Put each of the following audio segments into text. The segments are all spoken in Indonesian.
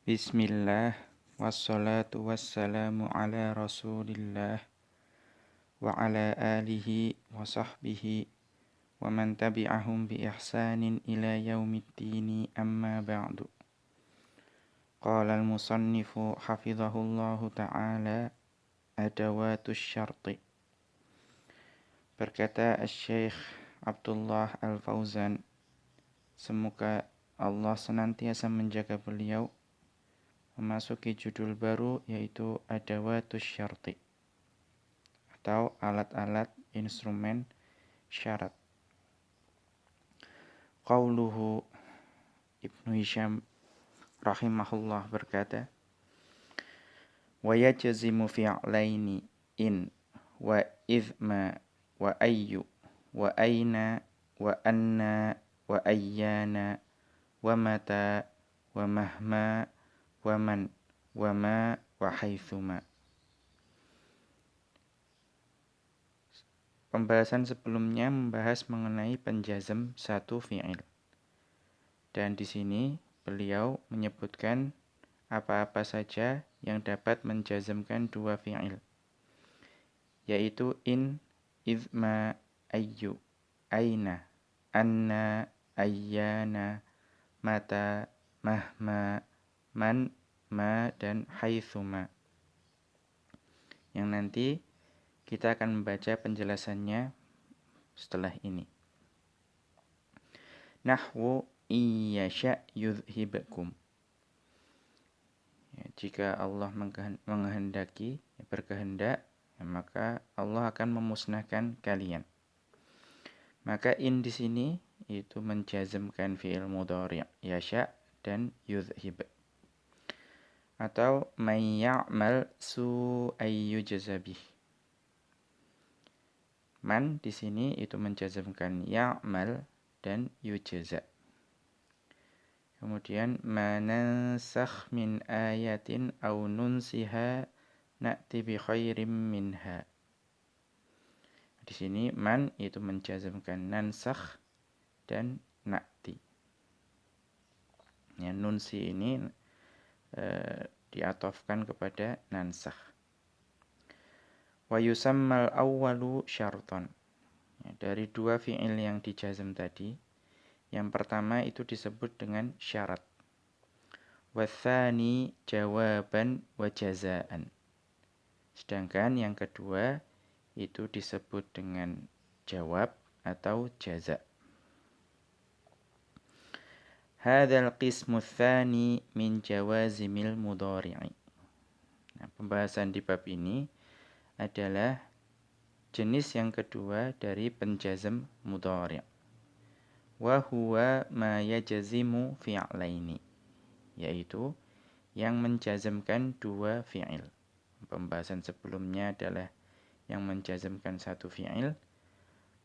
Bismillah, wassalatu wassalamu ala rasulillah, wa ala alihi wa sahbihi, wa man tabi'ahum bi ihsanin ila yaumiddini amma ba'du. Qala al-musannifu hafizahullahu ta'ala, adawatus syarti. Berkata Syekh Abdullah Al-Fauzan, semoga Allah senantiasa menjaga beliau, memasuki judul baru yaitu adawatus syarti atau alat-alat instrumen syarat. Qauluhu, Ibnu Hisham rahimahullah berkata, wa yajzimu fi'laini in wa idhma wa ayyu wa aina wa anna wa ayyana wa mata wa mahma wa man wa ma wa haitsuma. Pembahasan sebelumnya membahas mengenai penjazm satu fi'il. Dan di sini beliau menyebutkan apa-apa saja yang dapat menjazmkan dua fi'il, yaitu in, idhma, ayyu, aina, anna, ayyana, mata, mahma, man, ma, dan haitsuma. Yang nanti kita akan membaca penjelasannya setelah ini. Nahwu iyyasha yudhhibakum. Ya, jika Allah menghendaki, berkehendak, ya, maka Allah akan memusnahkan kalian. Maka in di sini itu menjazmkan fi'il mudhari' yasha dan yudhhib. Atau may ya'mal su'an yujza bih. Man di sini itu menjazmkan ya'mal dan yujza. Kemudian manansakh min ayatin aw nunsiha na'ti bi khairim minha. Di sini man itu menjazmkan nansakh dan na'ti. Ya, nunsi ini diatofkan kepada nansakh. Wa yusammal awwalu syarton. Ya, dari dua fi'il yang dijazm tadi, yang pertama itu disebut dengan syarat. Wa tsani jawaban wa jazaan. Sedangkan yang kedua itu disebut dengan jawab atau jaza. Hadzal qismu tsani min jawazimil mudhari'i. Nah, pembahasan di bab ini adalah jenis yang kedua dari penjazm mudhari'. Wa huwa ma yajzimu fi'laini, yaitu yang menjazmkan dua fi'il. Pembahasan sebelumnya adalah yang menjazmkan satu fi'il.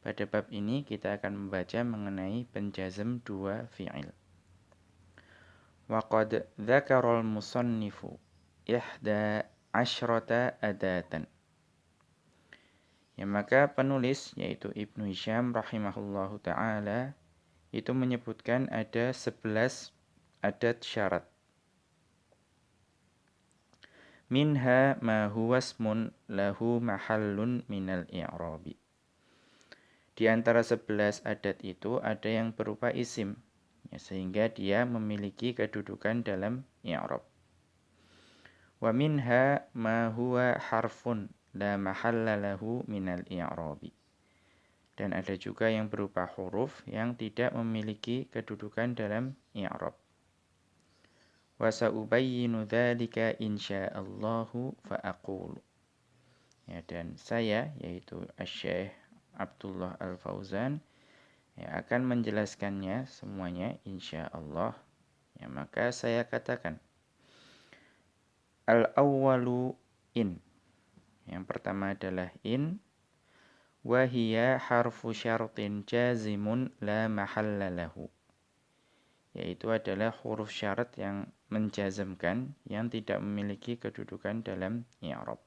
Pada bab ini kita akan membaca mengenai penjazm dua fi'il. Wa qad dzakara al-musannifu ihda asyrata adatan. Ya, maka penulis yaitu Ibnu Hisham rahimahullahu ta'ala itu menyebutkan ada 11 adat syarat. Minha ma huwa ismun lahu mahallun minal i'rabi. Di antara 11 adat itu ada yang berupa isim, ya, sehingga dia memiliki kedudukan dalam i'rab. Wa minha ma huwa harfun la mahalla lahu minal i'rabi. Dan ada juga yang berupa huruf yang tidak memiliki kedudukan dalam i'rab. Wa sa'ubayyinu dzalika insyaallahu fa aqulu. Ya, dan saya yaitu Asy-Syaikh Abdullah Al-Fauzan ya, akan menjelaskannya semuanya insyaallah. Ya, maka saya katakan al-awwalu in. Yang pertama adalah in. Wa hiya harfu syartin jazimun la mahalla lahu. Yaitu adalah huruf syarat yang menjazmkan yang tidak memiliki kedudukan dalam i'rab.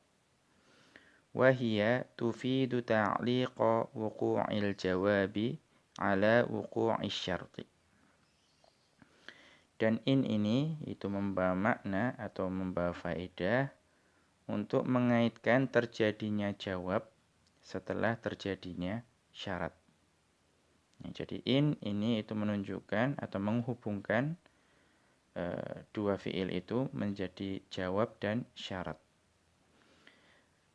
Wa hiya tufidu ta'liqa wuqu'il jawabi ala wuqu'is syarti. Dan in ini itu membawa makna atau membawa faedah untuk mengaitkan terjadinya jawab setelah terjadinya syarat. Jadi in ini itu menunjukkan atau menghubungkan dua fiil itu menjadi jawab dan syarat.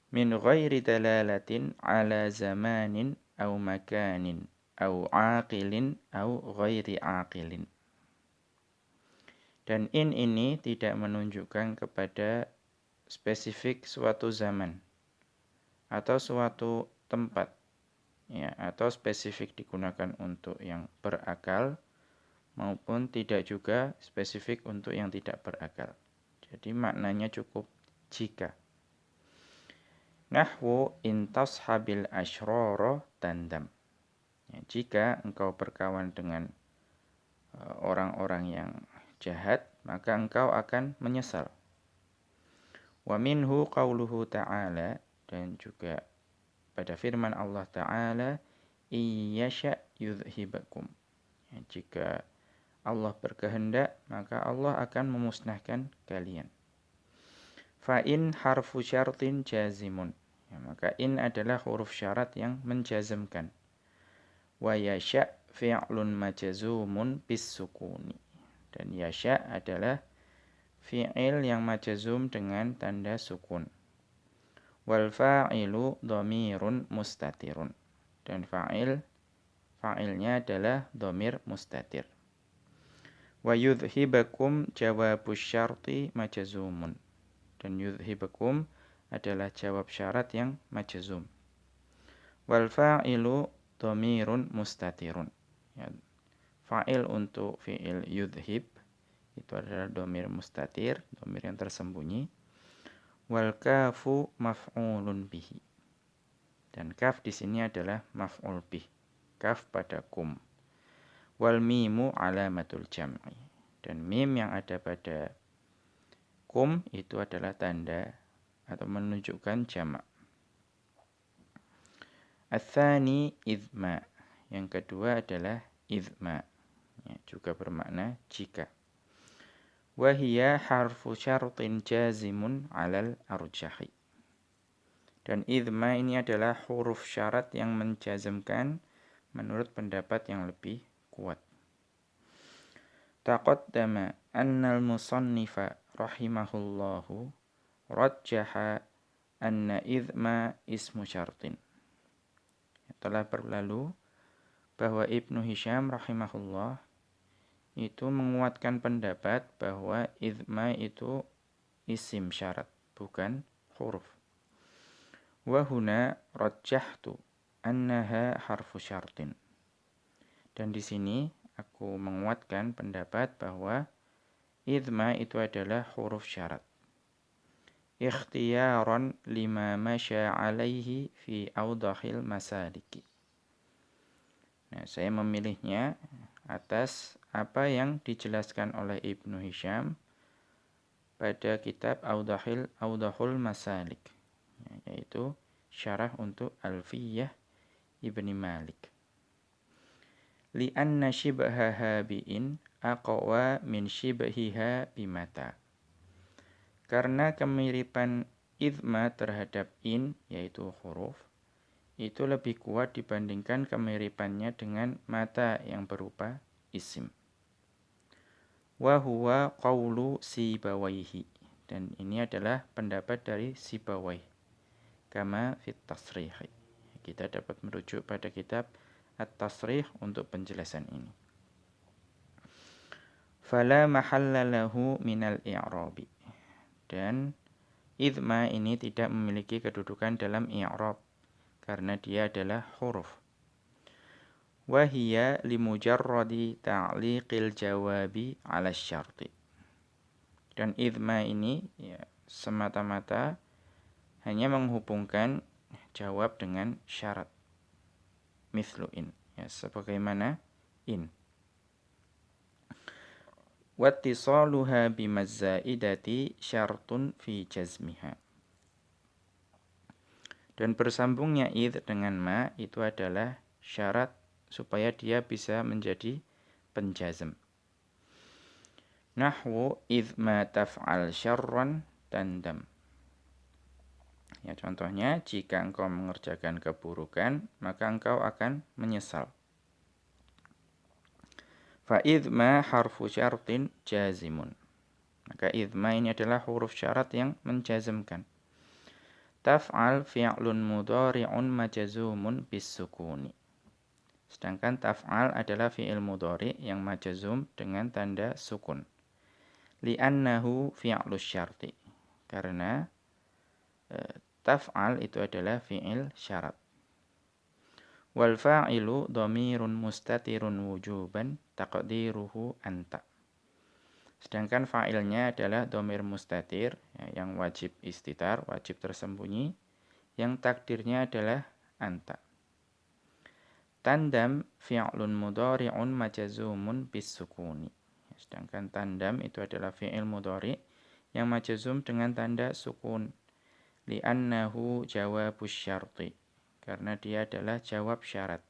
Min ghairi dalalatin ala zamanin au makanin au aqilin au ghairi aqilin. Dan in ini tidak menunjukkan kepada spesifik suatu zaman atau suatu tempat, ya, atau spesifik digunakan untuk yang berakal maupun tidak juga spesifik untuk yang tidak berakal. Jadi maknanya cukup jika. Nahwu intashabil asyrara tandam. Ya, jika engkau berkawan dengan orang-orang yang jahat, maka engkau akan menyesal. Wa minhu qauluhu ta'ala, dan juga pada firman Allah Ta'ala, iyyasha yudhibakum. Ya, jika Allah berkehendak, maka Allah akan memusnahkan kalian. Fa in harfu syartin jazimun. Ya, maka in adalah huruf syarat yang menjazmkan. Wa yasha fi'lun majazumun bis sukuni. Dan yasha adalah fi'il yang majazum dengan tanda sukun. Wal fa'ilu dhamirun mustatirun. Dan fa'ilnya adalah dhamir mustatir. Wa yudhibakum jawabus syarti majazumun. Dan yudhibakum adalah jawab syarat yang majazum. Wal fa'ilu dhamirun mustatirun. Ya, fa'il untuk fi'il yudhib itu adalah dhamir mustatir, dhamir yang tersembunyi. Wal kafu maf'ulun bihi. Dan kaf di sini adalah maf'ul bih. Kaf pada kum. Wal mimu alamatul jam'i. Dan mim yang ada pada kum itu adalah tanda atau menunjukkan jamak. Ats-tsani idma. Yang kedua adalah idma. Ya, juga bermakna jika. Wahia harfu syartin jazimun alal arjahi. Dan idma ini adalah huruf syarat yang menjazmkan menurut pendapat yang lebih kuat. Taqaddama annal musannifa rahimahullahu rajjaha anna idma ismu syartin. Telah berlalu bahwa Ibnu Hisham rahimahullah itu menguatkan pendapat bahwa idma itu isim syarat, bukan huruf. Wa huna rajjahtu annaha harfu syartin. Dan di sini aku menguatkan pendapat bahwa idma itu adalah huruf syarat. Ikhtiyaran lima masya alaihi fi awdahil masaliki. Nah, saya memilihnya atas apa yang dijelaskan oleh Ibnu Hisham pada kitab Awdahul Masalik, yaitu syarah untuk Alfiyah Ibni Malik. Li'anna shibhaha bi'in aqwa min shibhiha bimata. Karena kemiripan idma terhadap in, yaitu huruf, itu lebih kuat dibandingkan kemiripannya dengan mata yang berupa isim. Wa huwa qawlu Sibawaihi. Dan ini adalah pendapat dari Sibawai. Kama fit tasrih. Kita dapat merujuk pada kitab At-Tasrih untuk penjelasan ini. Fala mahalla lahu minal i'rabi. Dan idma ini tidak memiliki kedudukan dalam i'rab karena dia adalah huruf. Wahia limujarradi ta'liqil jawabi ala syarti. Dan idma ini ya, semata-mata hanya menghubungkan jawab dengan syarat. Mithlu in, ya, sebagaimana in. Wattisaluha bimazzaidati syartun fi jazmiha. Dan bersambungnya id dengan ma itu adalah syarat supaya dia bisa menjadi penjazm. Nahwu idh ma taf'al syarran tandam. Ya, contohnya, jika engkau mengerjakan keburukan, maka engkau akan menyesal. Fa idh ma harfu syartin jazimun. Maka idh ma ini adalah huruf syarat yang menjazmkan. Taf'al fi'lun mudhari'un majazumun bisukuni. Sedangkan taf'al adalah fi'il mudhari' yang majazum dengan tanda sukun. Li'annahu fi'lus syarti. Karena taf'al itu adalah fi'il syarat. Wal fa'ilu dhamirun mustatirun wujuban taqdiruhu anta. Sedangkan fa'ilnya adalah dhamir mustatir, ya, yang wajib istitar, wajib tersembunyi, yang takdirnya adalah anta. Tandam fi'lun mudhari'un majazumun bisukuni. Sedangkan tandam itu adalah fi'il mudhari' yang majazum dengan tanda sukun. Li'annahu jawabus syarti. Karena dia adalah jawab syarat.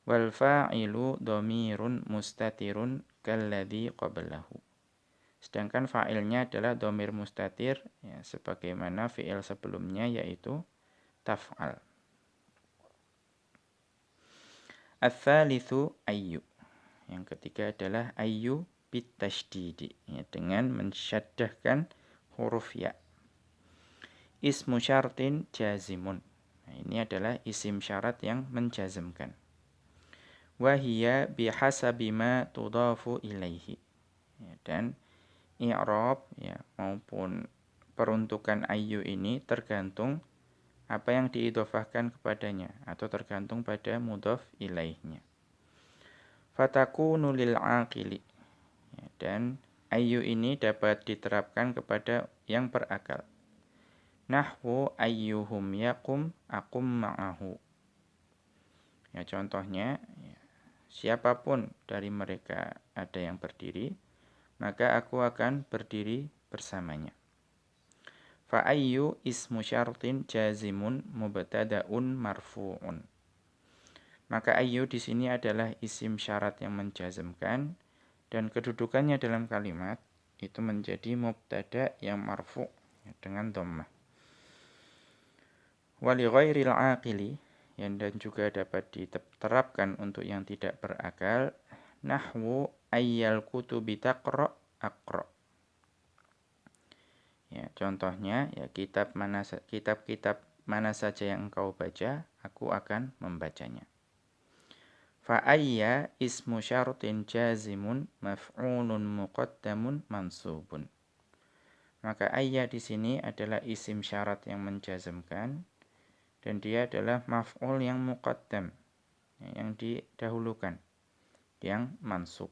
Wal fa'ilu dhamirun mustatirun kalladhi qablahu. Sedangkan fa'ilnya adalah dhamir mustatir, ya, sebagaimana fi'il sebelumnya yaitu taf'al. Ats-tsalitsu ayyu. Yang ketiga adalah ayyu bitasydidi, ya, dengan mensyaddahkan huruf ya. Ismu syartin jazimun. Nah, ini adalah isim syarat yang menjazmkan. Wa hiya bihasabi ma tudhafu ilaihi. Ya, dan i'rab, ya, maupun peruntukan ayyu ini tergantung apa yang diidhofahkan kepadanya atau tergantung pada mudhaf ilaihnya. Fatakunu lil aqili. Ya, dan ayyu ini dapat diterapkan kepada yang berakal. Nahwu ayyuhum yaqum aqum ma'ahu. Ya, contohnya, ya, siapapun dari mereka ada yang berdiri, maka aku akan berdiri bersamanya. Fa ayyu ismu syartin jazimun mubtada'un marfu'un. Maka ayyu di sini adalah isim syarat yang menjazmkan dan kedudukannya dalam kalimat itu menjadi mubtada yang marfu' dengan dhammah. Wa li ghairil aqili, dan juga dapat diterapkan untuk yang tidak berakal. Nahwu ayyal kutubi taqra aqra. Ya, contohnya, ya, kitab-kitab mana saja yang engkau baca, aku akan membacanya. Fa ayya ismu syartin jazimun maf'ulun muqaddamun mansubun. Maka ayya di sini adalah isim syarat yang menjazmkan dan dia adalah maf'ul yang muqaddam, ya, yang didahulukan, yang mansub.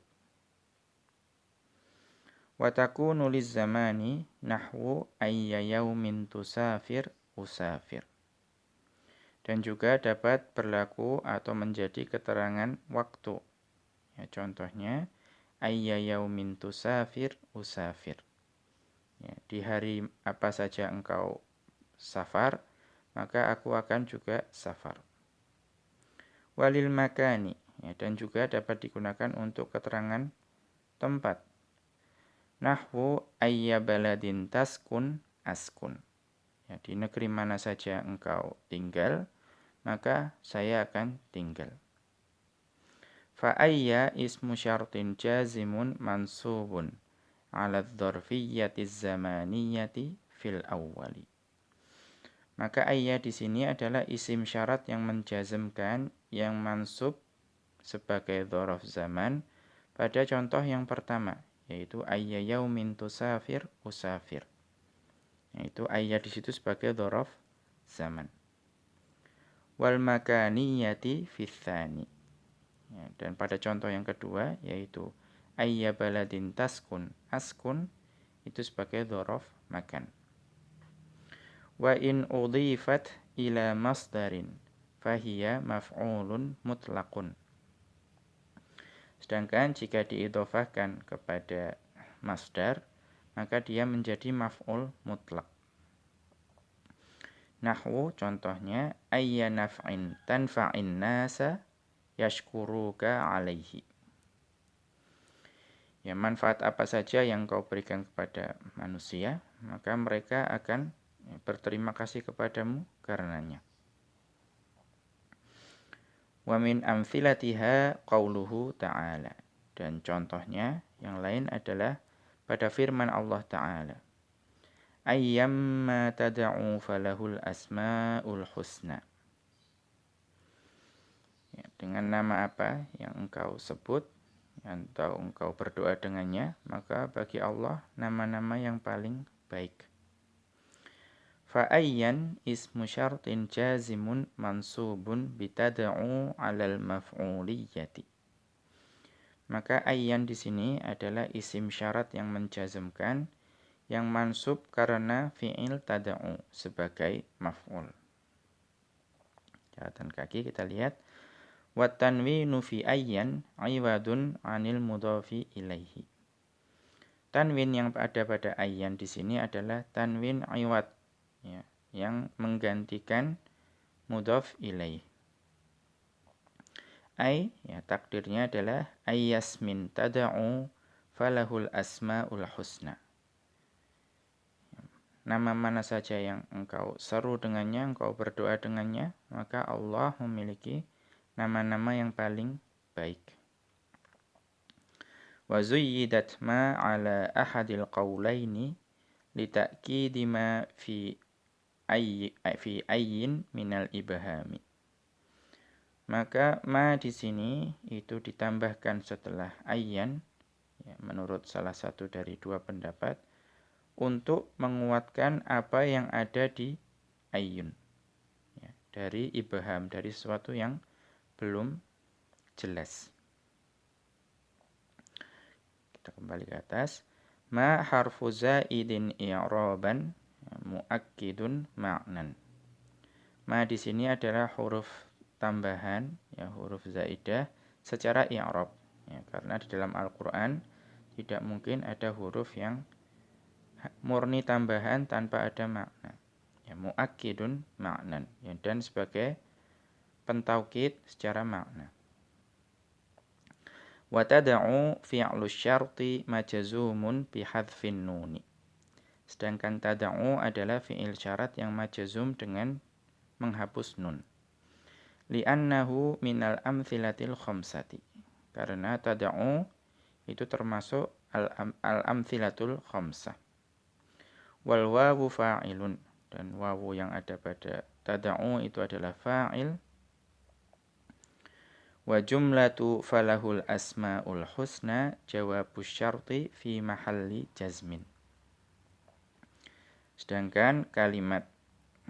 Wa takunu lizzamani nahwu ayya yaumin tusafir usafir. Dan juga dapat berlaku atau menjadi keterangan waktu. Ya, contohnya ayya yaumin tusafir usafir. Ya, di hari apa saja engkau safar, maka aku akan juga safar. Walil makani, ya, dan juga dapat digunakan untuk keterangan tempat. Nahwu ayya baladin taskun askun. Ya, di negeri mana saja engkau tinggal, maka saya akan tinggal. Fa ayya ismu syartin jazimun mansubun ala dzarfiyyati zamaniyati fil awwali. Maka ayya di sini adalah isim syarat yang menjazmkan yang mansub sebagai dzaraf zaman pada contoh yang pertama, yaitu ayya yaumin tusafir usafir. Yaitu ayya di situ sebagai dzaraf zaman. Wal makaniyati fi tsani. Ya, dan pada contoh yang kedua yaitu ayya baladin taskun askun itu sebagai dzaraf makan. Wa in udhifat ila masdarin fahiya maf'ulun mutlaqun. Sedangkan jika diidhofahkan kepada masdar, maka dia menjadi maf'ul mutlaq. Nahwu contohnya ayya naf'in tanfa'in nasa yashkuruka alaihi. ya manfaat apa saja yang kau berikan kepada manusia, maka mereka akan berterima kasih kepadamu karenanya. Wa min amthilatiha qauluhu ta'ala. Dan contohnya yang lain adalah pada firman Allah Ta'ala. Ayyamma tad'u falahul asma'ul husna. Ya, dengan nama apa yang engkau sebut atau engkau berdoa dengannya, maka bagi Allah nama-nama yang paling baik. Fa'ayyan ismu syartin jazimun mansubun bitad'u 'alal maf'uliyyati. Maka ayyan di sini adalah isim syarat yang menjazmkan yang mansub karena fi'il tad'u sebagai maf'ul. Catatan kaki kita lihat wa tanwinu fi ayyan 'iwadun 'anil mudhafi ilaihi. Tanwin yang ada pada ayyan di sini adalah tanwin 'iwad, ya, yang menggantikan mudhaf ilaih. Ya takdirnya adalah ayyasmin tada'u falahul asma'ul husna. Nama mana saja yang engkau seru dengannya, engkau berdoa dengannya, maka Allah memiliki nama-nama yang paling baik. Wa zuyyidat ma ala ahadil qawlaini lita'kidi ma fi ayyin minal ibhami. Maka ma di sini itu ditambahkan setelah ayyan, ya, menurut salah satu dari dua pendapat, untuk menguatkan apa yang ada di ayyun, ya, dari ibham, dari sesuatu yang belum jelas. Kita kembali ke atas. Ma harfu zaidin i'raban muakkidun ma'nan. Ma di sini adalah huruf tambahan, ya, huruf zaidah secara i'rab, ya, karena di dalam Al-Qur'an tidak mungkin ada huruf yang murni tambahan tanpa ada makna, ya, muakkidun ma'nan, ya, dan sebagai pentaukid secara makna. Wa tad'u fi'lu syarti majzumun bi hadzfin nuni. Sedangkan tad'u adalah fi'il syarat yang majzum dengan menghapus nun. Li'annahu minal amthilatil khamsati. Karena tada'u itu termasuk al-amthilatul khamsah. Wal wawu fa'ilun. Dan wawu yang ada pada tada'u itu adalah fa'il. Wa jumlatu falahul asma'ul husna jawabus syarti fi mahalli jazmin. Sedangkan kalimat,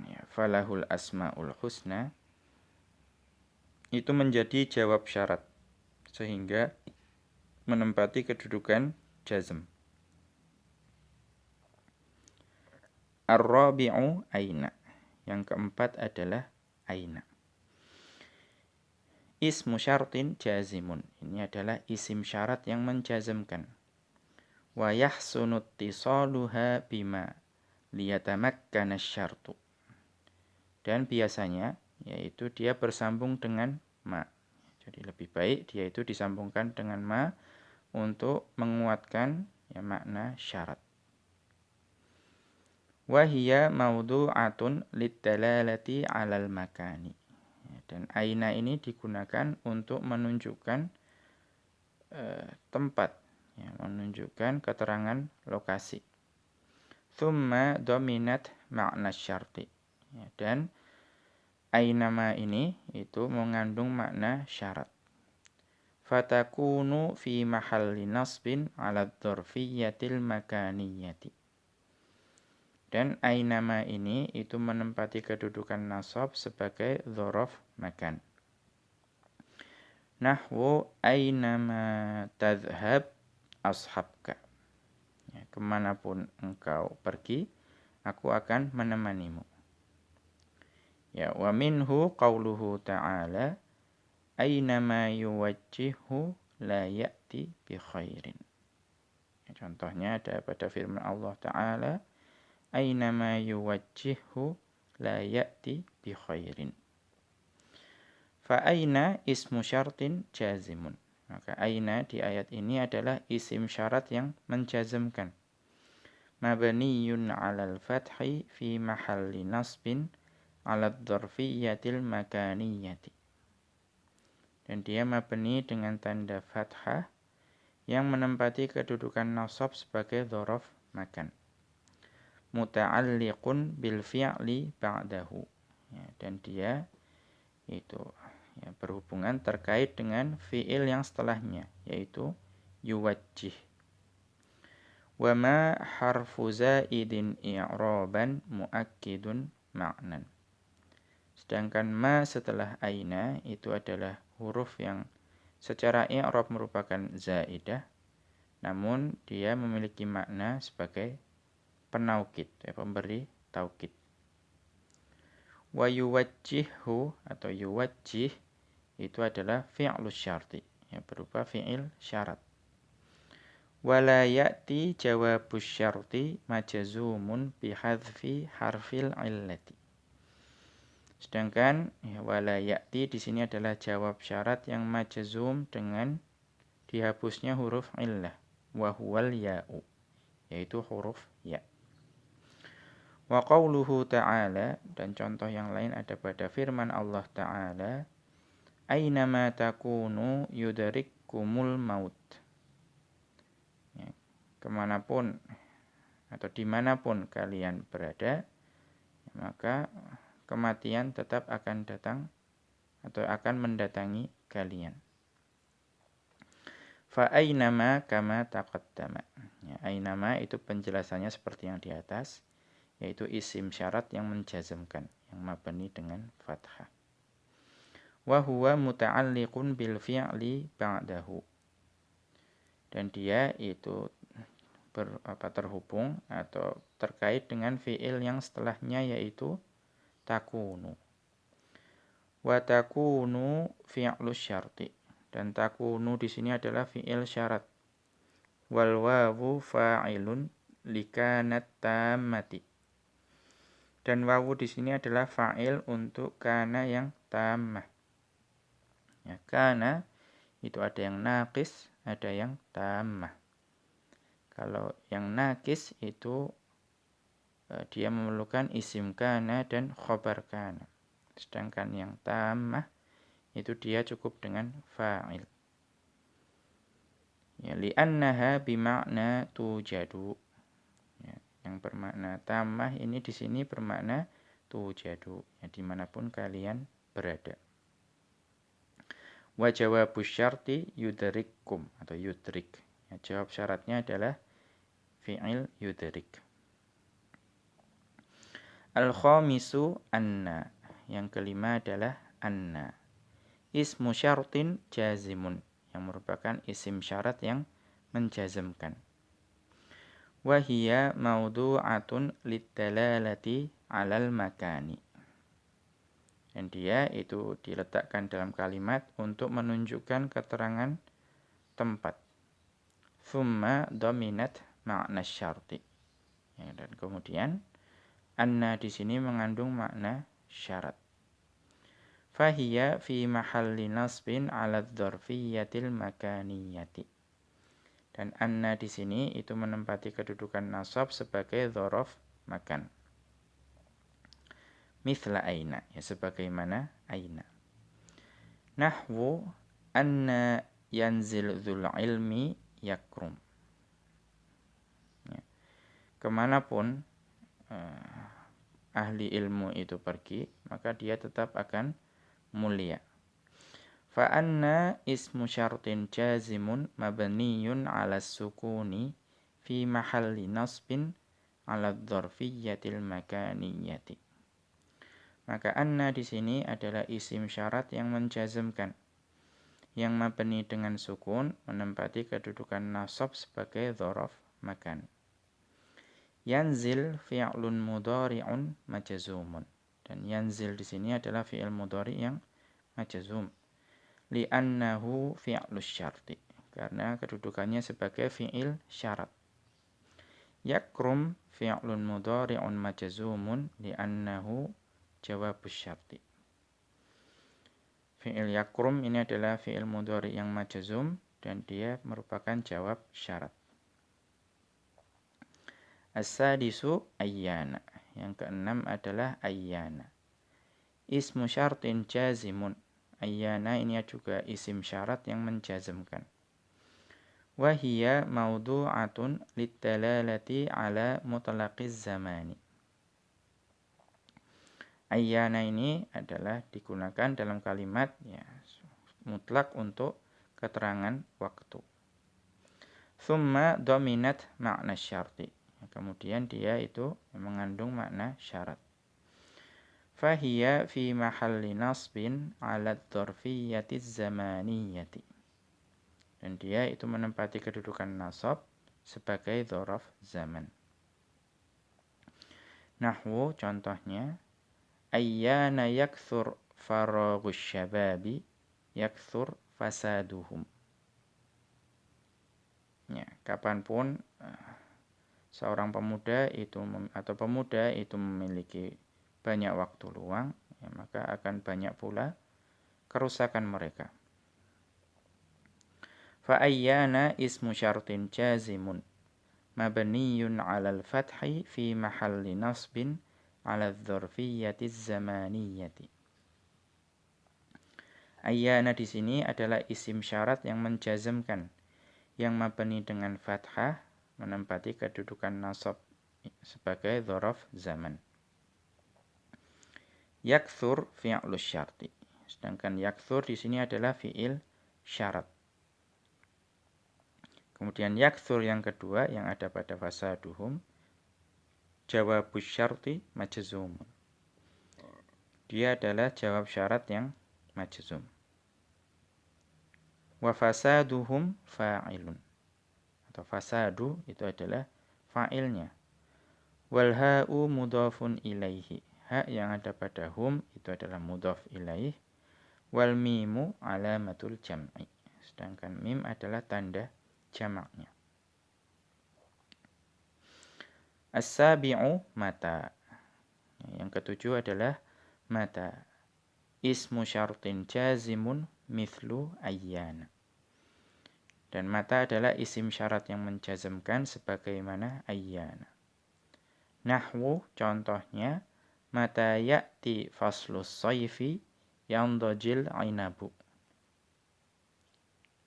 ya, falahul asma'ul husna itu menjadi jawab syarat sehingga menempati kedudukan jazm. Ar-rabi'u aina. Yang keempat adalah aina. Ismu syartin jazimun. Ini adalah isim syarat yang menjazmkan. Wa yahsunu ittisaluha bima liyatamakkana syartu. Dan biasanya yaitu dia bersambung dengan ma. Jadi lebih baik dia itu disambungkan dengan ma untuk menguatkan, ya, makna syarat. Wa hiya mawdu'atun lidalalati 'alal makani. Dan aina ini digunakan untuk menunjukkan tempat, ya, menunjukkan keterangan lokasi. Thumma dominat makna syarti. Ya, dan ainama ini itu mengandung makna syarat. Fatakunu fi mahalli nasbin ala dzarfiyyatil makaniyati. Dan ainama ini itu menempati kedudukan nasab sebagai dzaraf makan. Nahwu ainama tadhhab ashabka. Ya, kemanapun engkau pergi, aku akan menemanimu. Ya, wa minhu qauluhu ta'ala aynama yuwajjihu la ya'ti bi khairin. Ya, contohnya ada pada firman Allah Ta'ala aynama yuwajjihu la ya'ti bi khairin. Fa aina ismu syartin jazimun. Maka aina di ayat ini adalah isim syarat yang menjazmkan. Mabniyun 'alal fathi fi mahalli nasbin 'alad dzarfiyyatil makaniyyati. Dan dia mabni dengan tanda fathah yang menempati kedudukan nasab sebagai dzaraf makan. Muta'alliqun bil fi'li ba'dahu. Ya, dan dia itu ya, berhubungan terkait dengan fi'il yang setelahnya, yaitu yuwajjih. Wa ma harfu zaidin i'raban muakkidun ma'nan. Sedangkan ma setelah aina itu adalah huruf yang secara i'rab merupakan zaidah, namun dia memiliki makna sebagai penaukid, pemberi taukid. Wa yuwajjihhu atau yuwajjih itu adalah fi'lus syarti, ya, berupa fi'il syarat. Wala ya'ti jawabus syarti majzumun bihadzfi harfil illati. Sedangkan ya, wala ya'ti di sini adalah jawab syarat yang majzum dengan dihapusnya huruf illah, wa huwal ya'u, yaitu huruf ya. Wa qauluhu ta'ala, dan contoh yang lain ada pada firman Allah Ta'ala, aynama takunu yudrikkumul maut. Ya, kemanapun atau dimanapun kalian berada, maka kematian tetap akan datang atau akan mendatangi kalian. Fa aynama kama taqaddama. Ya, aynama itu penjelasannya seperti yang di atas, yaitu isim syarat yang menjazmkan, yang mabni dengan fathah. Wa huwa muta'alliqun bil fi'li ba'dahu. Dan dia itu terhubung atau terkait dengan fi'il yang setelahnya, yaitu takunu. Wa takunu fi'lus syarti. Dan takunu di sini adalah fi'il syarat. Wal wawu fa'ilun likanat tammati. Dan wawu di sini adalah fa'il untuk kana yang tammah. Ya, kana itu ada yang naqis, ada yang tammah. Kalau yang naqis itu dia memerlukan isim kana dan khobar kana. Sedangkan yang tammah itu dia cukup dengan fa'il. Ya, li'annaha bima'na tujadu. Ya, yang bermakna tammah ini di sini bermakna tujadu, ya, dimanapun kalian berada. Wa jawabus syarti yudrikkum atau yudrik. Ya, jawab syaratnya adalah fi'il yudrik. Al-khamisu anna. Yang kelima adalah anna. Ismu syartin jazimun, yang merupakan isim syarat yang menjazmkan. Wahia maudu'atun liddalalati 'alal makani. Dan dia itu diletakkan dalam kalimat untuk menunjukkan keterangan tempat. Thumma dominat makna syarti. Ya, dan kemudian anna di sini mengandung makna syarat. Fahiya fi mahalli nasbin 'ala dzarfiyyatil makaniyati. Dan anna di sini itu menempati kedudukan nasab sebagai dzaraf makan. Mithla aina, ya, sebagaimana aina. Nahwu anna yanzil dzul ilmi yakrum. Ya, kemanapun ahli ilmu itu pergi, maka dia tetap akan mulia. Fa anna ismu syartin jazimun mabniyun 'ala sukuni fi mahalli nasbin 'ala dzarfiyyatil makaniyyati. Maka anna di sini adalah isim syarat yang menjazmkan, yang mabni dengan sukun menempati kedudukan nasab sebagai dzaraf makan. Yanzil fi'lun mudhari'un majzumun. Dan yanzil di sini adalah fi'il mudhari' yang majzum. Li'annahu fi'lus syarti. Karena kedudukannya sebagai fi'il syarat. Yakrum fi'lun mudhari'un majzumun li'annahu jawabus syarti. Fi'il yakrum ini adalah fi'il mudhari yang majzum dan dia merupakan jawab syarat. As-sadisu ayyana. Yang keenam adalah ayyana. Ismu syartin jazimun. Ayyana ini juga isim syarat yang menjazmkan. Wahiyya maudu'atun litalalati ala mutlaqiz zamani. Ayyana ini adalah digunakan dalam kalimat ya, mutlak untuk keterangan waktu. Thumma dominat makna syarti. Kemudian dia itu mengandung makna syarat. Fahiya fi mahalli nasbin ala dzarfiyyati zamaniyati. Dan dia itu menempati kedudukan nasab sebagai dzaraf zaman. Nahwu contohnya ayyana yakthur faraghus syababi yakthur fasaduhum. Ya, kapanpun seorang pemuda itu atau pemuda itu memiliki banyak waktu luang, ya, maka akan banyak pula kerusakan mereka. Fa ayyana ismu syartin jazimun mabniyun 'alal fathi fi mahalli nasbin 'ala dzarfiyyati zamaniyati. Ayyana di sini adalah isim syarat yang menjazmkan, yang mabni dengan fathah menempati kedudukan nasab sebagai dzaraf zaman. Yakthur fi'lus syarti. Sedangkan yakthur di sini adalah fi'il syarat. Kemudian yakthur yang kedua yang ada pada fasaduhum jawabus syarti majzum. Dia adalah jawab syarat yang majzum. Wa fasaduhum fa'ilun. Atau fasadu itu adalah fa'ilnya. Wal ha'u mudhafun ilaihi. Ha yang ada pada hum itu adalah mudhaf ilaih. Wal mimu alamatul jam'i. Sedangkan mim adalah tanda jamaknya. As-sabi'u mata. Yang ketujuh adalah mata. Ismu syartin jazimun mithlu ayyana. Dan mata adalah isim syarat yang menjazmkan sebagaimana ayyana. Nahwu contohnya mata ya'ti faslus sayfi yandajil ainabu.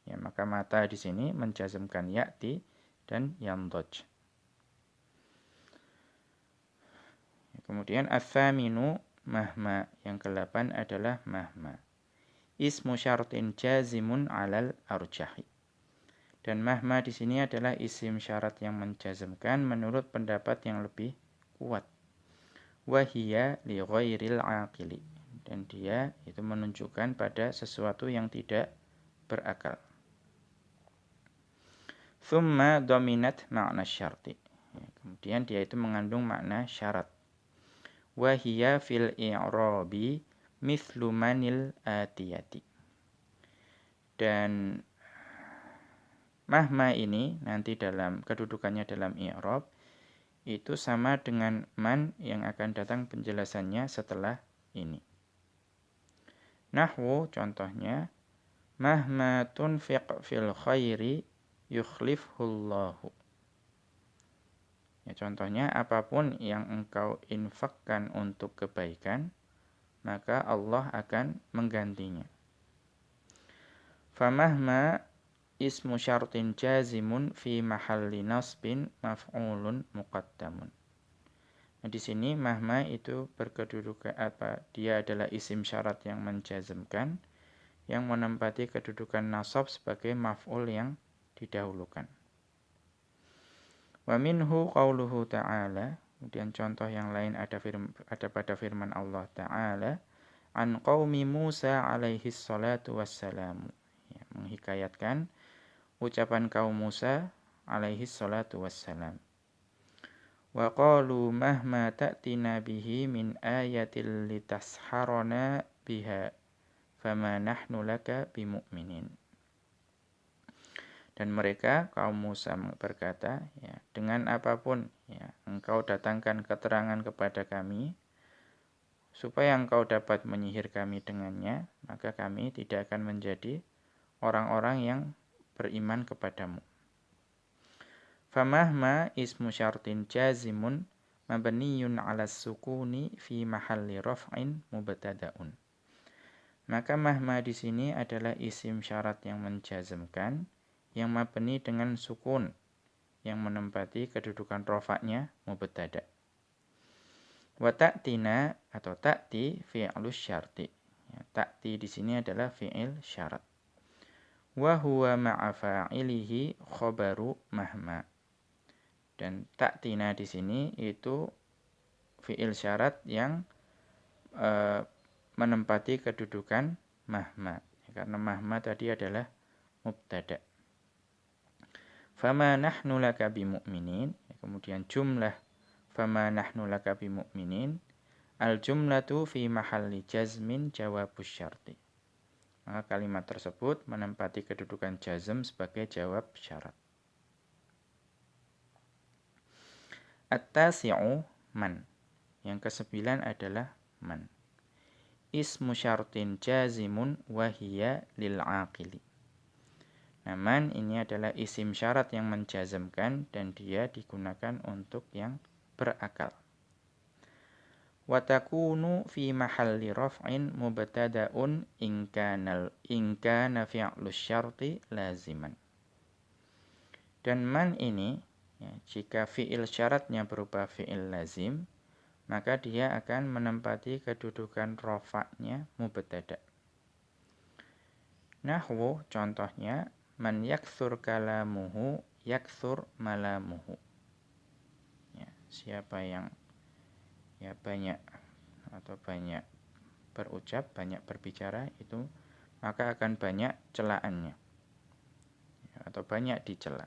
Ya, maka mata di sini menjazmkan ya'ti dan yandaj. Kemudian ats-tsaminu mahma. Yang ke-8 adalah mahma. Ismu syartin jazimun 'alal arjahi. Dan mahma di sini adalah isim syarat yang menjazmkan menurut pendapat yang lebih kuat. Wahiyya li ghairil aqili. Dan dia itu menunjukkan pada sesuatu yang tidak berakal. Thumma dominat makna syarti. Ya, kemudian dia itu mengandung makna syarat. Wahiyya fil i'rabi mithlu manil atiyati. Dan mahma ini nanti dalam kedudukannya dalam i'rab itu sama dengan man yang akan datang penjelasannya setelah ini. Nahwu contohnya mahma tunfiq fil khairi yukhlifhullahu. Ya, contohnya apapun yang engkau infakkan untuk kebaikan maka Allah akan menggantinya. Famahma ismu syartin jazimun fi mahalli nasbin maf'ulun muqaddamun. Nah, di sini mahma itu berkedudukan apa? Dia adalah isim syarat yang menjazmkan yang menempati kedudukan nasab sebagai maf'ul yang didahulukan. Wa minhu qauluhu ta'ala. Kemudian contoh yang lain ada pada firman Allah Ta'ala an qaumi Musa alaihi salatu wassalamu. Ya, menghikayatkan ucapan kaum Musa alaihi salatu wassalam. Wa qalu mahma ta'tina bihi min ayatil litasharana biha fama nahnu laka bimu'minin. Dan mereka kaum Musa berkata, ya, dengan apapun ya engkau datangkan keterangan kepada kami supaya engkau dapat menyihir kami dengannya, maka kami tidak akan menjadi orang-orang yang beriman kepadamu. Famahma ismu syartin jazimun mabniyun 'ala sukuni fi mahalli raf'in mubtada'un. Maka mahma di sini adalah isim syarat yang menjazmkan yang mabni dengan sukun yang menempati kedudukan rafa'nya mubtada'. Wa ta'tina atau ta'ti fi'lus syarti. Ya, ta'ti di sini adalah fi'il syarat. Wa huwa ma'a fa'ilihi khabaru mahma. Dan ta'tina di sini itu fi'il syarat yang menempati kedudukan mahma. Ya, karena mahma tadi adalah mubtada'. Fama nahnu laka bimu'minin. Ya, kemudian jumlah fama nahnu laka bimu'minin. Al-jumlatu fi mahalli jazmin jawabus syarti. Maka kalimat tersebut menempati kedudukan jazm sebagai jawab syarat. At-tasi'u man. Yang kesembilan adalah man. Ismu syartin jazimun wahiyya lil'aqili. Nah, man ini adalah isim syarat yang menjazmkan dan dia digunakan untuk yang berakal. Wa takunu fi mahalli raf'in mubtada'un in kana fi'lus syarti laziman. Dan man ini ya, jika fi'il syaratnya berupa fi'il lazim, maka dia akan menempati kedudukan rafa'nya mubtada'. Nahwu contohnya man yakthur kalamuhu yakthur malamuhu. Ya, siapa yang ya banyak atau banyak berucap, banyak berbicara itu maka akan banyak celaannya ya, atau banyak dicela.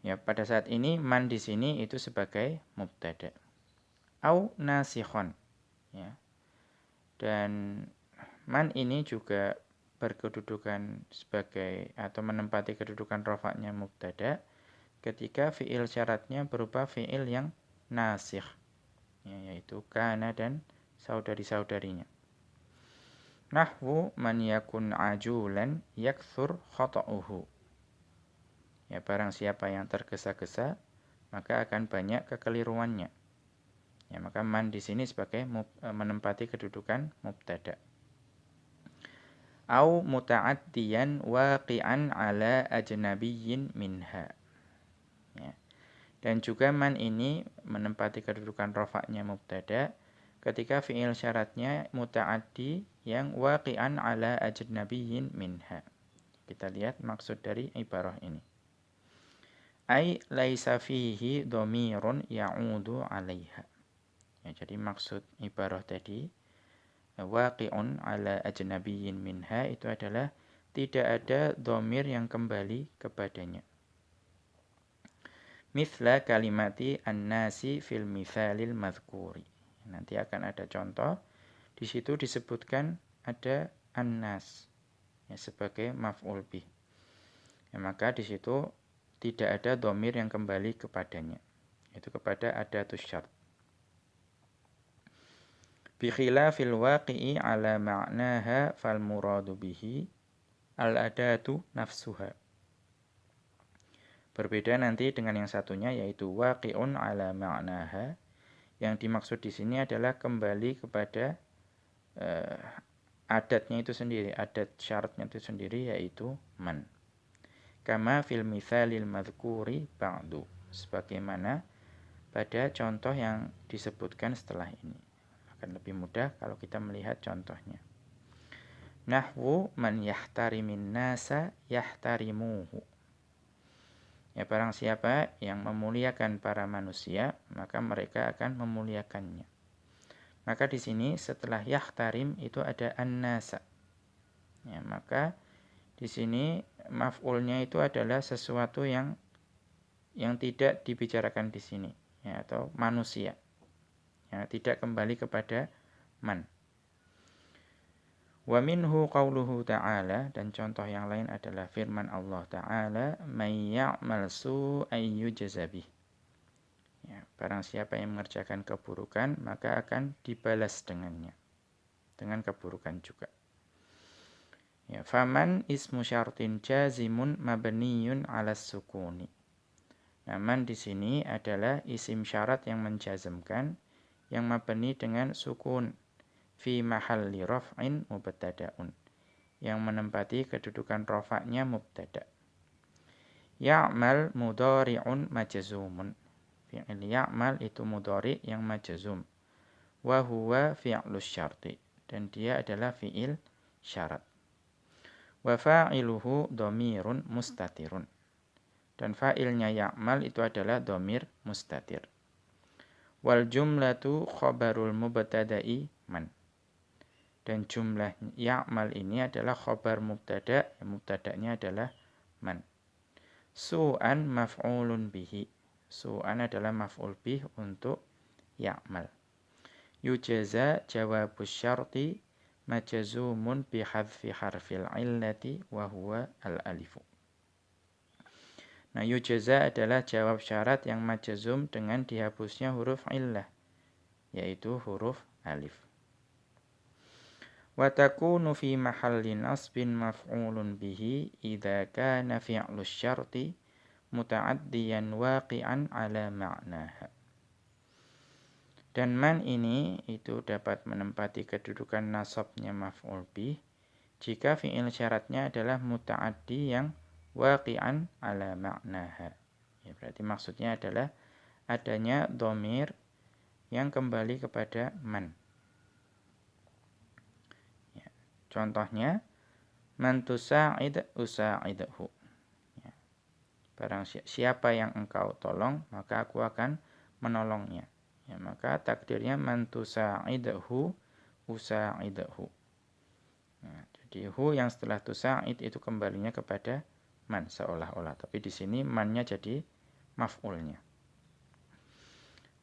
Ya, pada saat ini man di sini itu sebagai mubtada. Au nasikhon. Ya. Dan man ini juga berkedudukan sebagai atau menempati kedudukan rafa'nya mubtada ketika fi'il syaratnya berupa fi'il yang nasikh. Ya, yaitu kana dan saudari-saudarinya. Nahwu man yakun ajulan yakthur khata'uhu. Ya, barang siapa yang tergesa-gesa maka akan banyak kekeliruannya. Ya, maka man di sini sebagai menempati kedudukan mubtada. Au muta'addiyan waqi'an ala ajnabiyyin minha. Ya. Dan juga man ini menempati kedudukan rafa'nya mubtada ketika fi'il syaratnya muta'addi yang waqi'an ala ajnabiyyin minha. Kita lihat maksud dari ibarah ini. Ai laisa fihi dhamirun ya'udu 'alaiha. Ya, jadi maksud ibarah tadi waqi'un ala ajnabiyyin minha itu adalah tidak ada dhamir yang kembali kepadanya. Mithla kalimati an-nasi fil mithalil madhkuri. Nanti akan ada contoh. Di situ disebutkan ada an-nas ya, sebagai maf'ul bih. Ya, maka di situ tidak ada dhamir yang kembali kepadanya. Itu kepada adatus syart. Bi khilafil waqi'i ala ma'naha fal muradu bihi al-adatu nafsuha. Berbeda nanti dengan yang satunya yaitu waqi'un ala ma'naha. Yang dimaksud di sini adalah kembali kepada adatnya itu sendiri, adat syaratnya itu sendiri yaitu man. Kama fil mithalil madhkuri ba'du. Sebagaimana pada contoh yang disebutkan setelah ini. Akan lebih mudah kalau kita melihat contohnya. Nahwu man yahtarimin nasa yahtarimuhu. Ya, barang siapa yang memuliakan para manusia, maka mereka akan memuliakannya. Maka di sini setelah yahtarim itu ada an-nasa. Ya, maka di sini maf'ulnya itu adalah sesuatu yang tidak dibicarakan di sini, ya, atau manusia. Ya, tidak kembali kepada man. Wa minhu qauluhu ta'ala, dan contoh yang lain adalah firman Allah Ta'ala, may ya'mal su'an yujza bih. Ya, barang siapa yang mengerjakan keburukan maka akan dibalas dengannya, dengan keburukan juga. Ya, faman ismu syartin jazimun mabniyun 'alas sukuni. Man di sini adalah isim syarat yang menjazmkan yang mabni dengan sukun fi mahalli raf'in mubtada'un, yang menempati kedudukan rafa'nya mubtada'. Ya'mal mudhari'un majzumun. Fi'il ya'mal itu mudhari' yang majzum. Wa huwa fi'lus syarti, dan dia adalah fi'il syarat. Wa fa'iluhu dhamirun mustatirun, dan fa'ilnya ya'mal itu adalah dhamir mustatir. Wal jumlatu khabarul mubtada'i man, dan jumlah ya'mal ini adalah khabar mubtada', mubtada'nya adalah man. Su'an maf'ulun bihi, su'an adalah maf'ul bih untuk ya'mal. Yujaza jawabus syarti majzumun bihadfi harfil illati wa huwa al-alifu. Nah, yujaza adalah jawab syarat yang majzum dengan dihapusnya huruf illah, yaitu huruf alif. Wa takunu fi mahalli nasbin maf'ulun bihi idza kana fi'lus syarti muta'addiyan waqi'an ala ma'naha. Dan man ini itu dapat menempati kedudukan nasabnya maf'ul bih jika fi'il syaratnya adalah muta'addi yang waqi'an ala ma'naha. Ya, berarti maksudnya adalah adanya dhamir yang kembali kepada man. Ya, contohnya man tusa'id usa'idhu. Ya, barang siapa yang engkau tolong maka aku akan menolongnya. Ya, maka takdirnya man tusa'idhu usa'idhu. Nah, jadi hu yang setelah tusa'id itu kembalinya kepada man seolah-olah, tapi di sini mannya jadi maf'ulnya.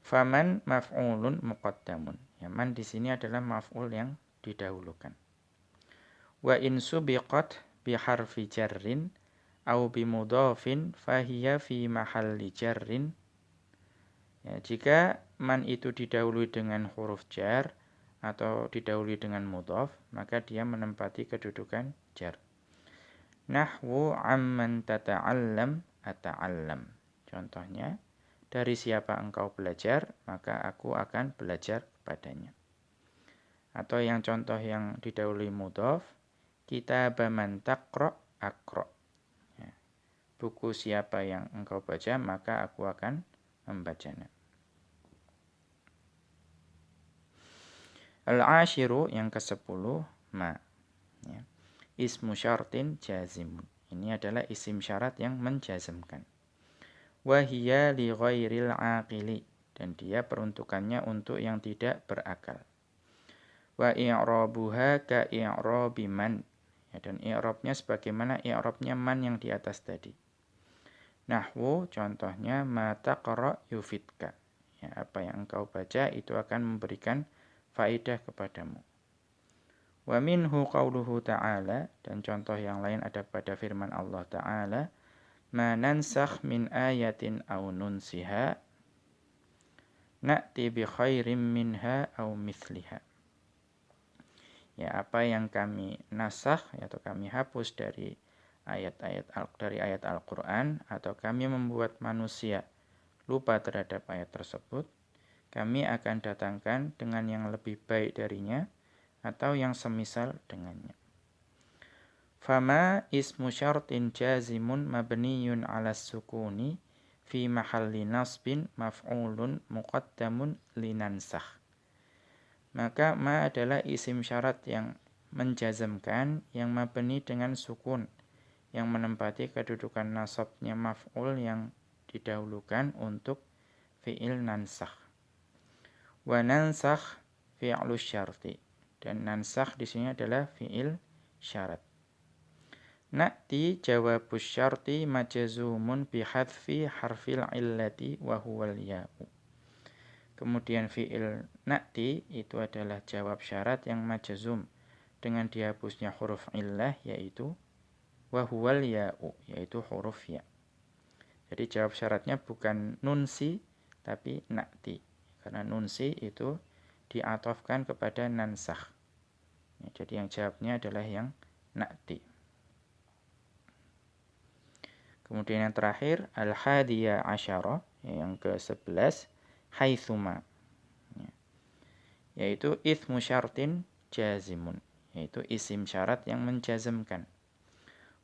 Faman maf'ulun muqaddamun. Ya, man di sini adalah maf'ul yang didahulukan. Wa in subiqat bi harfi jarrin au bi mudhafin fahiya fi mahalli jarrin. Ya, jika man itu didahului dengan huruf jar atau didahului dengan mudhaf, maka dia menempati kedudukan jar. Nahwu amman tata'allam ata'allam. Contohnya, dari siapa engkau belajar, maka aku akan belajar kepadanya. Atau yang contoh yang didahului mudhaf, kitab man taqra aqra. Ya, buku siapa yang engkau baca, maka aku akan membacanya. Al-ashiru yang ke-10 ma. Ya. Ismu syartin jazimun. Ini adalah isim syarat yang menjazmkan. Wa hiya li ghairil aqili, dan dia peruntukannya untuk yang tidak berakal. Wa i'rabuha ka i'rabi man. Ya, dan i'rabnya sebagaimana i'rabnya man yang di atas tadi. Nahwu contohnya ma taqra yufidka. Ya, apa yang engkau baca itu akan memberikan faedah kepadamu. Wa minhu qauluhu ta'ala, dan contoh yang lain ada pada firman Allah Ta'ala, ma nansakh min ayatin aw nunsiha na'ti bi khairim minha aw mithliha. Ya, apa yang kami nasakh atau kami hapus dari ayat Al-Qur'an, atau kami membuat manusia lupa terhadap ayat tersebut, kami akan datangkan dengan yang lebih baik darinya atau yang semisal dengannya. Fama ismu syartin jazimun mabniyun 'alas sukuni fi mahalli nasbin maf'ulun muqaddamun linansakh. Maka ma adalah isim syarat yang menjazmkan yang mabni dengan sukun, yang menempati kedudukan nasabnya maf'ul yang didahulukan untuk fi'il nansakh. Wa nansakh fi'lus syarti, dan nansakh di sini adalah fi'il syarat. Na'ti jawabus syarti majzumun bi hadfi harfil illati wa huwal ya'u. Kemudian fi'il na'ti itu adalah jawab syarat yang majzum dengan dihapusnya huruf illah, yaitu wa huwal ya'u, yaitu huruf ya. Jadi jawab syaratnya bukan nunsi tapi na'ti. Karena nunsi itu diatofkan kepada nansakh. Ya, jadi yang jawabnya adalah yang na'ti. Kemudian yang terakhir al-hadiyah asyara, yang ke-11 haitsuma. Ya, yaitu itsmu syartin jazimun, yaitu isim syarat yang menjazmkan.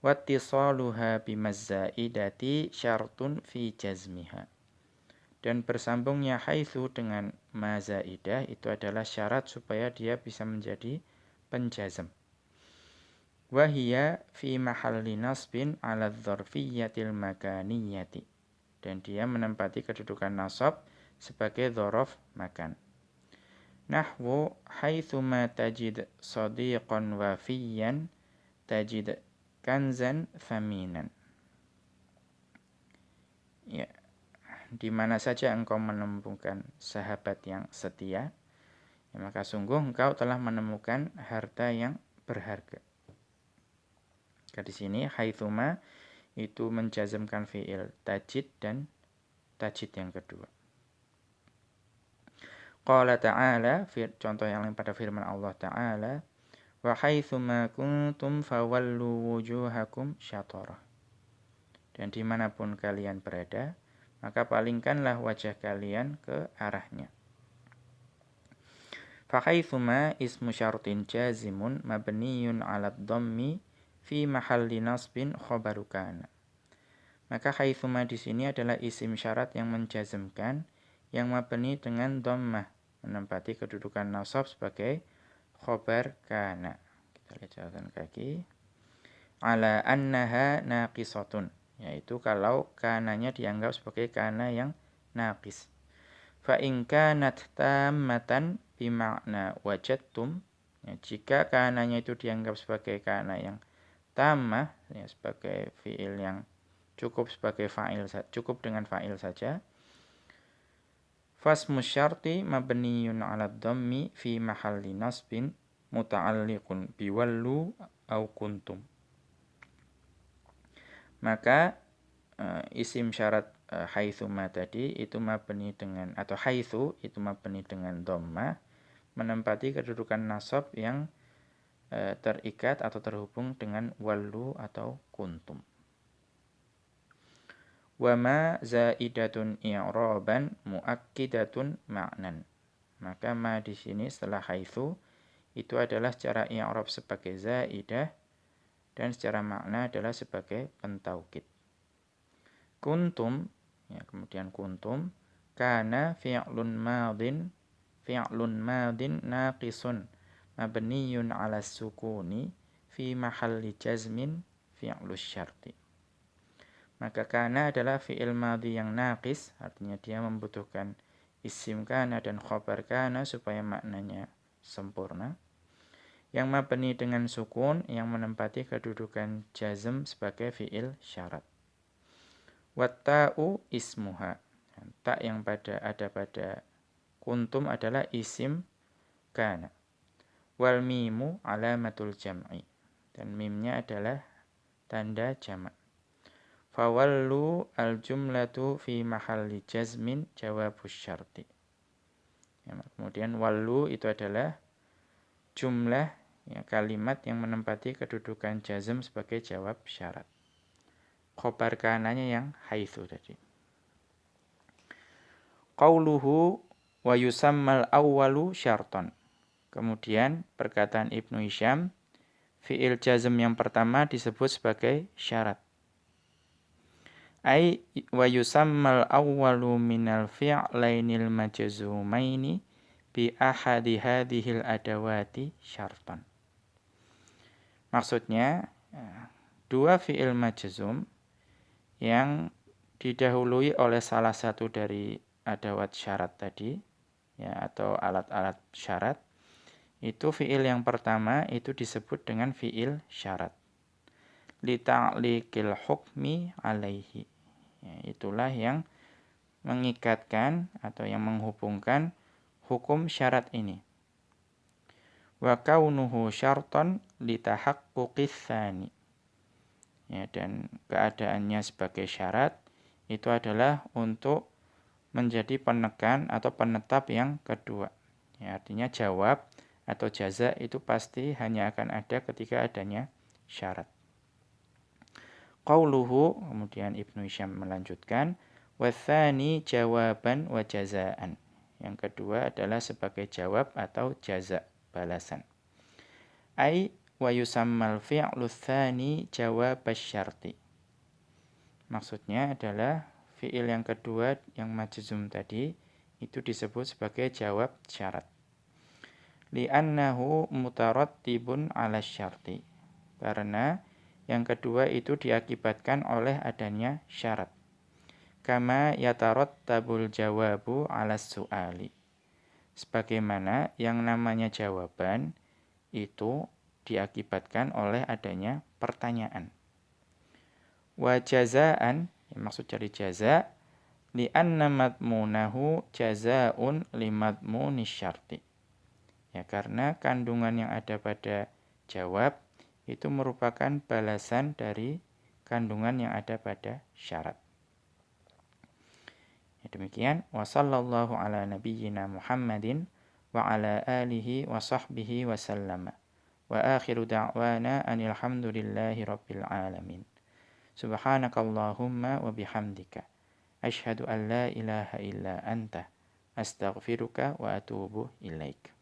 Wattisaluha bimazzaidati syartun fi jazmiha. Dan bersambungnya haitsu dengan mazaidah itu adalah syarat supaya dia bisa menjadi penjazm. Wahia fi mahalli nasbin ala dzarfiyyatil makaniyati. Dan dia menempati kedudukan nasab sebagai dzaraf makan. Nahwu haitsuma tajid shadiqan wafiyan tajid kanzan thaminan. Ya, di mana saja engkau menemukan sahabat yang setia, ya, maka sungguh engkau telah menemukan harta yang berharga. Di sini haitsuma itu menjazmkan fi'il tajid dan tajid yang kedua. Qala ta'ala, contoh yang lain pada firman Allah Ta'ala, wa haitsuma kuntum fawallu wujuhakum syatarah. Dan dimanapun kalian berada, maka palingkanlah wajah kalian ke arahnya. Fa haitsuma ismu syartin jazimun mabniyun 'ala dhammi fi mahalli nasbin khabaru kana. Maka haitsuma di sini adalah isim syarat yang menjazmkan yang mabni dengan dhammah, menempati kedudukan nasab sebagai khabar kana. Kita lihat catatan kaki. Ala annaha naqisatun, yaitu kalau kananya dianggap sebagai kana yang naqis. Fa in kanat tammatan bimakna wajadtum, ya, jika kananya itu dianggap sebagai kana yang tammah, ya, sebagai fiil yang cukup sebagai fa'il, cukup dengan fa'il saja, fasmu syarti mabniyun 'ala dhammi fi mahalli nasbin muta'alliqun biwallu au kuntum. Maka isim syarat haitsuma tadi itu mabni dengan, atau haitsu itu mabni dengan dhammah, menempati kedudukan nasab yang terikat atau terhubung dengan wallu atau kuntum. Wa ma zaidatun i'raban muakkidatun ma'nan. Maka ma di sini setelah haitsu itu adalah secara i'rab sebagai zaidah dan secara makna adalah sebagai pentaukid. Kuntum, ya, kemudian kuntum kana fi'lun madin naqisun mabniyun 'ala sukuni fi mahalli jazmin fi'lus syarti. Maka kana adalah fi'il madhi yang naqis, artinya dia membutuhkan isim kana dan khabar kana supaya maknanya sempurna. Yang mabni dengan sukun yang menempati kedudukan jazm sebagai fi'il syarat. Watta'u ismuha. Ta yang ada pada kuntum adalah isim kana. Wal mimu alamatul jam'i. Dan mimnya adalah tanda jamak. Fawallu al-jumlatu fi mahalli jazmin jawabus syarti. Ya, kemudian wallu itu adalah jumlah, ya, kalimat yang menempati kedudukan jazm sebagai jawab syarat. Khobar kananya yang haitsu tadi. Qauluhu wa yusammal awwalu syarton. Kemudian perkataan Ibnu Hisham, fi'il jazm yang pertama disebut sebagai syarat. Ai wa yusammal awwalu minal fi'lainil majzumaini bi ahadi hadhil adawati syartan. Maksudnya dua fi'il majzum yang didahului oleh salah satu dari adawat syarat tadi, ya, atau alat-alat syarat, itu fi'il yang pertama itu disebut dengan fi'il syarat. Li ta'liqil hukmi alaihi. Ya, itulah yang mengikatkan atau yang menghubungkan hukum syarat ini. Wa kaunuhu syarton li tahaqquqits tsani. Ya, dan keadaannya sebagai syarat itu adalah untuk menjadi penekan atau penetap yang kedua. Ya, artinya jawab atau jaza itu pasti hanya akan ada ketika adanya syarat. Qauluhu, kemudian Ibnu Hisham melanjutkan, wathani jawaban wa jazaan. Yang kedua adalah sebagai jawab atau jaza, balasan. Ai wa yusammal fi'lu tsani jawab asyarti. Maksudnya adalah fi'il yang kedua yang majzum tadi itu disebut sebagai jawab syarat. Li'annahu mutarattibun 'ala syarti. Karena yang kedua itu diakibatkan oleh adanya syarat. Kama yatarattabul jawabu 'ala su'ali. Sebagaimana yang namanya jawaban itu diakibatkan oleh adanya pertanyaan. Wa jazaan, maksud dari jaza, li'anna madmunahu jazaun limadmuni syarti. Ya, karena kandungan yang ada pada jawab itu merupakan balasan dari kandungan yang ada pada syarat. Ya, demikian, wa sallallahu ala nabiyyina Muhammadin wa ala alihi wa sahbihi wa sallama. Wa akhiru da'wana anil hamdulillahi rabbil alamin. Subhanakallahumma wa bihamdika asyhadu an la ilaha illa anta astaghfiruka wa atubu ilaik.